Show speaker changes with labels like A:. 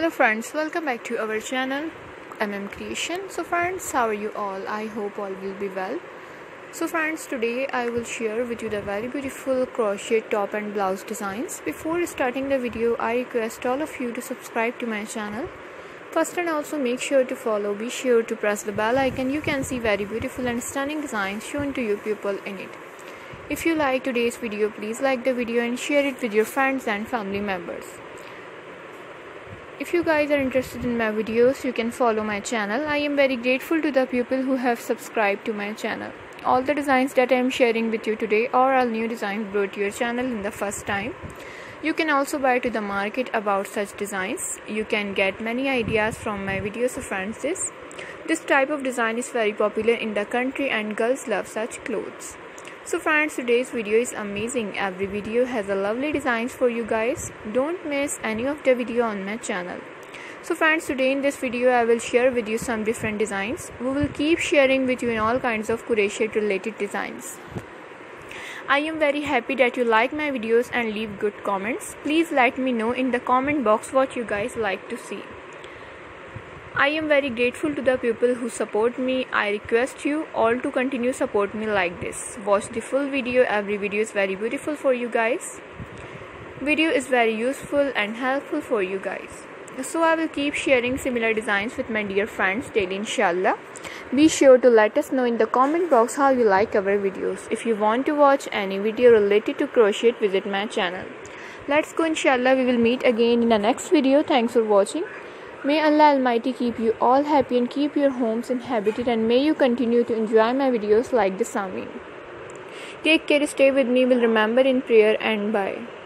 A: Hello friends, welcome back to our channel Creation. So friends, how are you all? I hope all will be well. So friends, today I will share with you the very beautiful crochet top and blouse designs. Before starting the video, I request all of you to subscribe to my channel first, and also make sure to follow. Be sure to press the bell icon. You can see very beautiful and stunning designs shown to you people in it. If you like today's video, please like the video and share it with your friends and family members. If you guys are interested in my videos, you can follow my channel. I am very grateful to the people who have subscribed to my channel. All the designs that I am sharing with you today are all new designs brought to your channel in the first time. You can also buy to the market about such designs. You can get many ideas from my videos. So friends, this type of design is very popular in the country and girls love such clothes. So friends, today's video is amazing. Every video has a lovely designs for you guys. Don't miss any of the video on my channel. So friends, today in this video I will share with you some different designs. We will keep sharing with you in all kinds of crochet related designs. I am very happy that you like my videos and leave good comments. Please let me know in the comment box what you guys like to see. I am very grateful to the people who support me. I request you all to continue support me like this. Watch the full video. Every video is very beautiful for you guys. Video is very useful and helpful for you guys. So I will keep sharing similar designs with my dear friends daily, inshallah. Be sure to let us know in the comment box how you like our videos. If you want to watch any video related to crochet, visit my channel. Let's go, inshallah. We will meet again in the next video. Thanks for watching. May Allah Almighty keep you all happy and keep your homes inhabited, and may you continue to enjoy my videos like this. Ameen. Take care, stay with me, will remember in prayer, and bye.